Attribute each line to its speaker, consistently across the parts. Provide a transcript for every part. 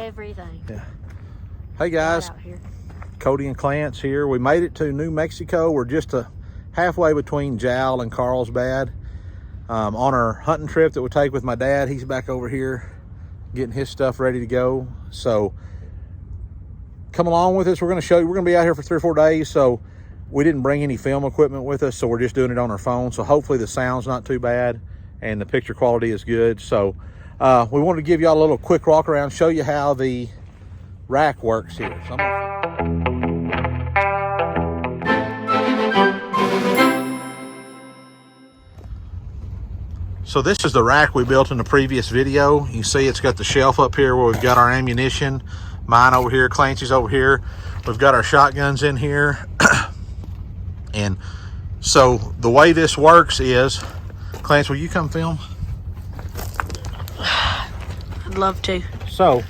Speaker 1: everything.
Speaker 2: Yeah. Hey guys,
Speaker 1: Right out here.
Speaker 2: Cody and Clarence here. We made it to New Mexico. We're just halfway between Jowl and Carlsbad. On our hunting trip that we take with my dad, he's back over here getting his stuff ready to go. So come along with us. We're going to show you. We're going to be out here for 3 or 4 days. So we didn't bring any film equipment with us, so we're just doing it on our phone. So hopefully the sound's not too bad and the picture quality is good. So we wanted to give y'all a little quick walk around, show you how the rack works here. So this is the rack we built in the previous video. You see it's got the shelf up here where we've got our ammunition. Mine over here, Clancy's over here. We've got our shotguns in here. And so the way this works is, Clancy, will you come film?
Speaker 1: I'd love to.
Speaker 2: So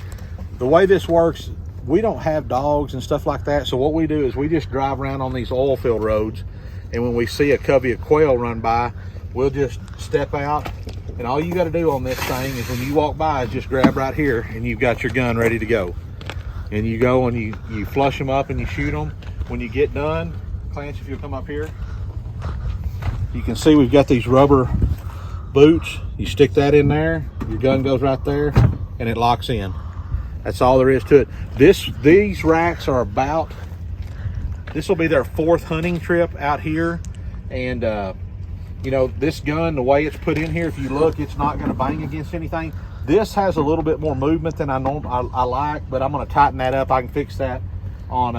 Speaker 2: the way this works, we don't have dogs and stuff like that. So what we do is we just drive around on these oil field roads. And when we see a covey of quail run by, we'll just step out, and all you got to do on this thing is when you walk by is just grab right here and you've got your gun ready to go. And you go and you flush them up and you shoot them. When you get done, Clancy, if you'll come up here, you can see we've got these rubber boots. You stick that in there, your gun goes right there, and it locks in. That's all there is to it. These racks are about, this will be their 4th hunting trip out here. And you know, this gun, the way it's put in here, if you look, it's not going to bang against anything. This has a little bit more movement than I like, but I'm going to tighten that up. I can fix that on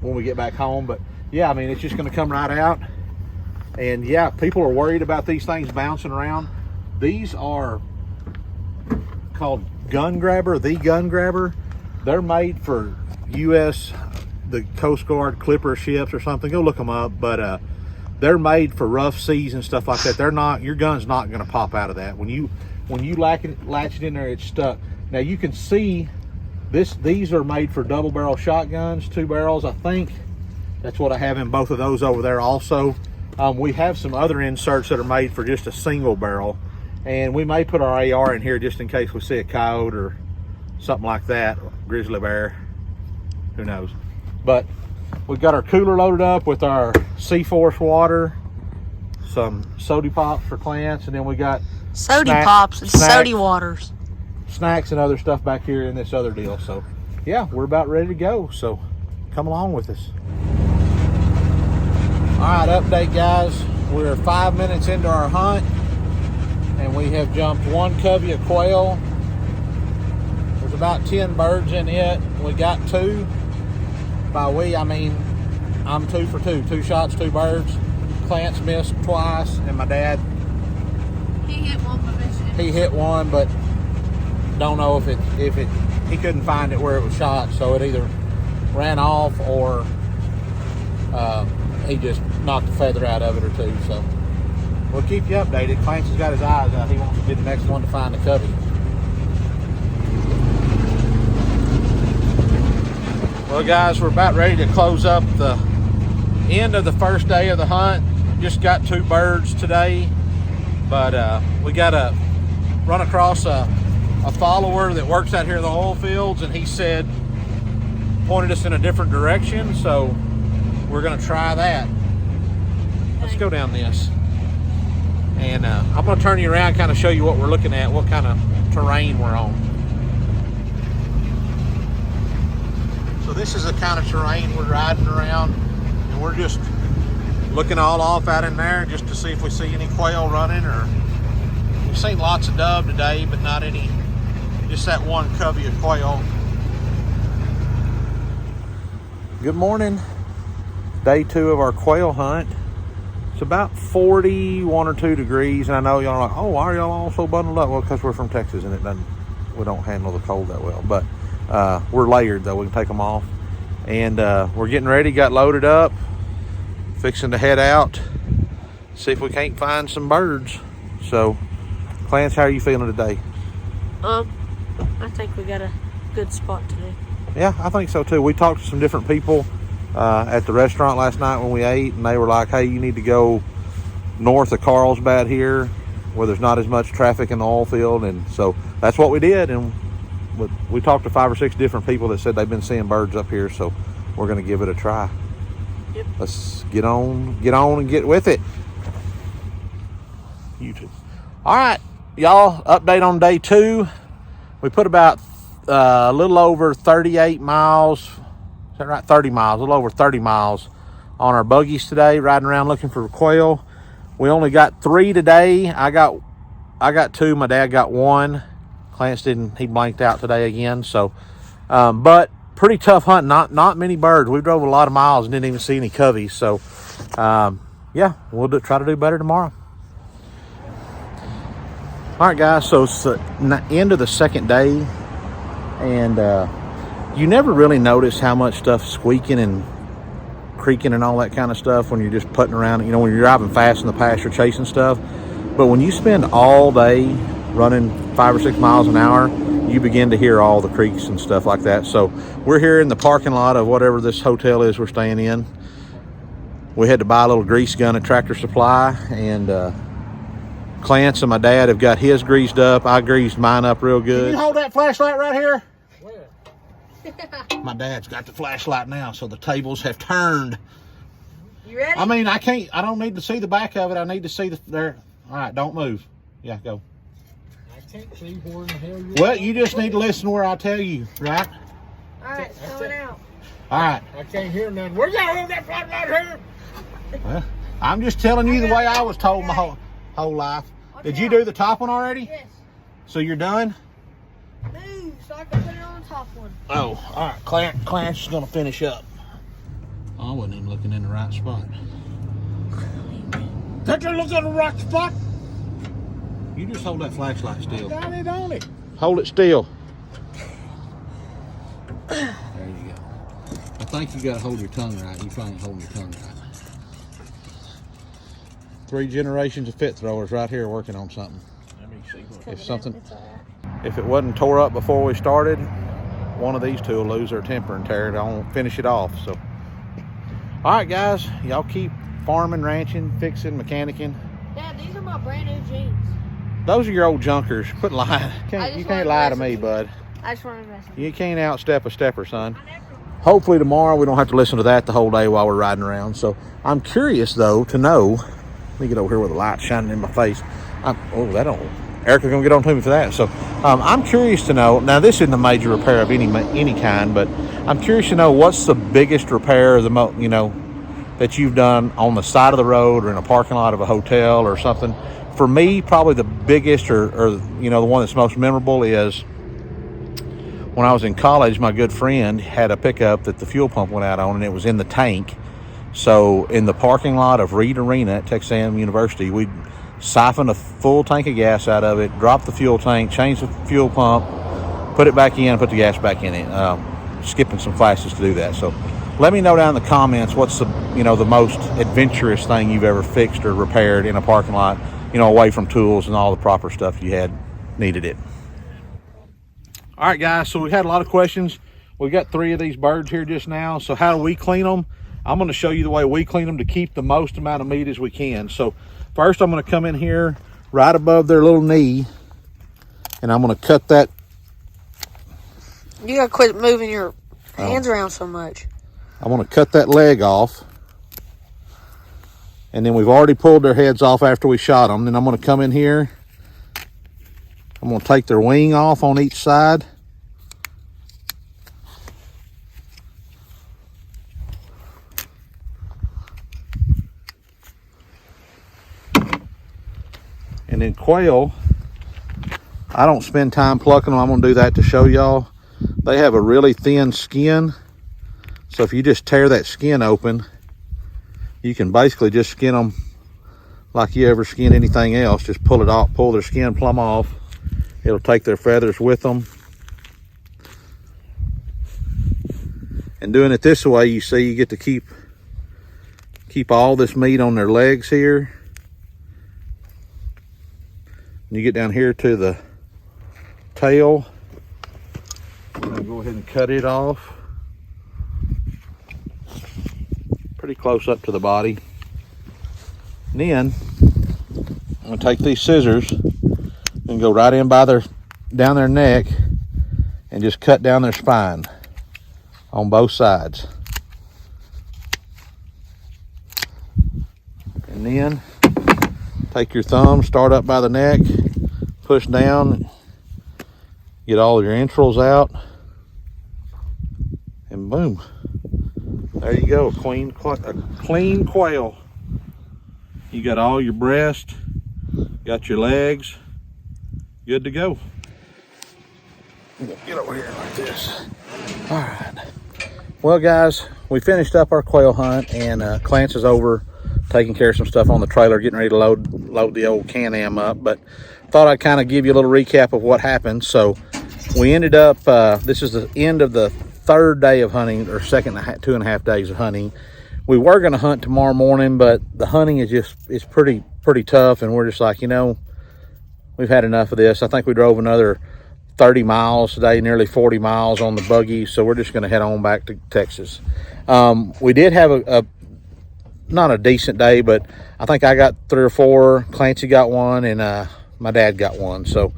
Speaker 2: when we get back home. But yeah, I mean, it's just going to come right out. And yeah, people are worried about these things bouncing around. These are called Gun Grabber, the Gun Grabber. They're made for U.S., the Coast Guard Clipper ships or something. Go look them up. But they're made for rough seas and stuff like that. They're not, your gun's not going to pop out of that. When you latch it in there, it's stuck. Now you can see these are made for double barrel shotguns, 2 barrels. I think that's what I have in both of those over there also. We have some other inserts that are made for just a single barrel, and we may put our AR in here just in case we see a coyote or something like that, grizzly bear, who knows. But we've got our cooler loaded up with our C-Force water, some soda pops for Clarence, and then we got
Speaker 1: Soda pops and soda waters.
Speaker 2: Snacks and other stuff back here in this other deal. So yeah, we're about ready to go. So come along with us. All right, update guys. We're 5 minutes into our hunt and we have jumped 1 covey of quail. There's about 10 birds in it. We got 2. By we, I mean, I'm 2 for 2. 2 shots, 2 birds. Clarence missed twice, and my dad,
Speaker 1: He hit one, but
Speaker 2: he hit one, but don't know if it, he couldn't find it where it was shot, so it either ran off or he just knocked a feather out of it or 2. So we'll keep you updated. Clarence has got his eyes out. He wants to be the next one to find the covey. Well guys, we're about ready to close up the end of the first day of the hunt. Just got 2 birds today, but we got to run across a follower that works out here in the oil fields, and he said, pointed us in a different direction, so we're going to try that. Let's go down this. And I'm going to turn you around, kind of show you what we're looking at, what kind of terrain we're on. So this is the kind of terrain we're riding around, and we're just looking all off out in there just to see if we see any quail running, or we've seen lots of dove today, but not any, just that 1 covey of quail. Good morning. Day 2 of our quail hunt. It's about 41 or 2 degrees, and I know y'all are like, oh, why are y'all all so bundled up? Well, because we're from Texas and we don't handle the cold that well, but we're layered though, we can take them off. And we're getting ready, got loaded up, fixing to head out, see if we can't find some birds. So Clarence, how are you feeling today?
Speaker 1: I think we got a good spot today.
Speaker 2: Yeah, I think so too. We talked to some different people at the restaurant last night when we ate, and they were like, hey, you need to go north of Carlsbad here where there's not as much traffic in the oil field. And so that's what we did, and but we talked to 5 or 6 different people that said they've been seeing birds up here, so we're going to give it a try.
Speaker 1: Yep.
Speaker 2: Let's get on and get with it. YouTube. All right, y'all, update on day 2. We put about a little over 38 miles, is that right? 30 miles, a little over 30 miles on our buggies today, riding around looking for quail. We only got 3 today. I got 2, my dad got 1. Clarence he blanked out today again. So, but pretty tough hunt, not many birds. We drove a lot of miles and didn't even see any coveys. So, yeah, we'll try to do better tomorrow. All right, guys, so it's the end of the second day, and you never really notice how much stuff's squeaking and creaking and all that kind of stuff when you're just putting around, you know, when you're driving fast in the pasture chasing stuff. But when you spend all day running 5 or 6 miles an hour, you begin to hear all the creaks and stuff like that. So we're here in the parking lot of whatever this hotel is we're staying in. We had to buy a little grease gun at Tractor Supply, and Clance and my dad have got his greased up. I greased mine up real good. Can you hold that flashlight right here? Where? My dad's got the flashlight now, so the tables have turned.
Speaker 3: You ready?
Speaker 2: I mean, I don't need to see the back of it. I need to see there. All right, don't move. Yeah, go.
Speaker 4: I can't see where in the hell you're
Speaker 2: Well, you just need to listen where I tell you, right?
Speaker 3: All right, it's coming out.
Speaker 2: All right.
Speaker 4: I can't hear nothing. Where's that hold that flashlight here?
Speaker 2: Well, I'm just telling you the way I was told my whole life. Did you do the top one already?
Speaker 3: Yes.
Speaker 2: So you're done?
Speaker 3: Move so I can put it on the top one.
Speaker 2: Oh, all right. Clarence is going to finish up. I wasn't even looking in the right spot.
Speaker 4: Did you look at the right spot?
Speaker 2: You just hold that flashlight still.
Speaker 4: Got it on it.
Speaker 2: Hold it still. There you go. I think you got to hold your tongue right. You finally holding your tongue right. 3 generations of fit throwers right here working on something.
Speaker 4: Let me see what.
Speaker 2: If it wasn't tore up before we started, one of these 2 will lose their temper and tear it on, finish it off. So, all right, guys, y'all keep farming, ranching, fixing, mechanicking.
Speaker 3: Dad, these are my brand new jeans.
Speaker 2: Those are your old junkers. Quit lying. You can't lie to me, bud.
Speaker 3: I just want to mess with you.
Speaker 2: You can't outstep a stepper, son. Hopefully tomorrow we don't have to listen to that the whole day while we're riding around. So I'm curious, though, to know. Let me get over here with the light shining in my face. Erica's gonna get on to me for that. So I'm curious to know. Now this isn't a major repair of any kind, but I'm curious to know what's the biggest repair, that you've done on the side of the road or in a parking lot of a hotel or something. For me, probably the biggest, or the one that's most memorable is when I was in college. My good friend had a pickup that the fuel pump went out on, and it was in the tank. So in the parking lot of Reed Arena at Texas A&M University, we'd siphon a full tank of gas out of it, drop the fuel tank, change the fuel pump, put it back in, put the gas back in it. Skipping some classes to do that. So let me know down in the comments what's the most adventurous thing you've ever fixed or repaired in a parking lot, away from tools and all the proper stuff you had needed it. All right, guys, so we had a lot of questions. We got 3 of these birds here just now. So how do we clean them? I'm going to show you the way we clean them to keep the most amount of meat as we can. So first I'm going to come in here right above their little knee, and I'm going to cut that.
Speaker 3: You got to quit moving your hands around so much.
Speaker 2: I want to cut that leg off. And then we've already pulled their heads off after we shot them. Then I'm going to come in here. I'm going to take their wing off on each side. And then quail, I don't spend time plucking them. I'm going to do that to show y'all. They have a really thin skin. So if you just tear that skin open, you can basically just skin them like you ever skin anything else. Just pull it off, pull their skin plumb off. It'll take their feathers with them. And doing it this way, you see, you get to keep all this meat on their legs here. And you get down here to the tail. I'll go ahead and cut it off. Pretty close up to the body. And then I'm going to take these scissors and go right in by down their neck and just cut down their spine on both sides. And then take your thumb, start up by the neck, push down, get all of your entrails out, and boom. There you go, a clean quail. You got all your breast, got your legs, good to go. Get over here like this. All right. Well, guys, we finished up our quail hunt, and Clance is over taking care of some stuff on the trailer, getting ready to load the old Can-Am up. But thought I'd kind of give you a little recap of what happened. So we ended up, this is the end of the third day of hunting, or second 2.5 days of hunting. We were going to hunt tomorrow morning, but the hunting is it's pretty tough, and we're just like, you know, we've had enough of this. I think we drove another 30 miles today, nearly 40 miles on the buggy, so we're just going to head on back to Texas. We did have a not a decent day, but I think I got 3 or 4, Clancy got 1, and my dad got 1. So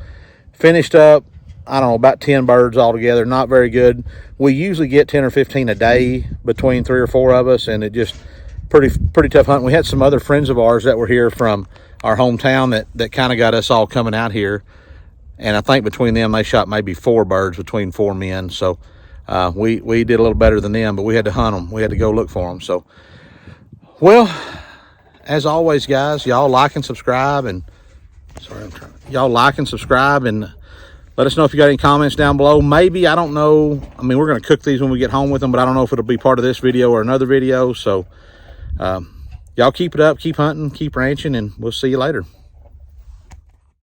Speaker 2: finished up, I don't know, about 10 birds altogether. Not very good. We usually get 10 or 15 a day between 3 or 4 of us, and it just pretty tough hunt. We had some other friends of ours that were here from our hometown that kind of got us all coming out here, and I think between them they shot maybe 4 birds between 4 men. So we did a little better than them, but we had to hunt them. We had to go look for them. So, well, as always, guys, y'all like and subscribe, and y'all like and subscribe, and let us know if you got any comments down below. Maybe, I don't know, I mean, we're going to cook these when we get home with them, but I don't know if it'll be part of this video or another video. So y'all keep it up, keep hunting, keep ranching, and we'll see you later.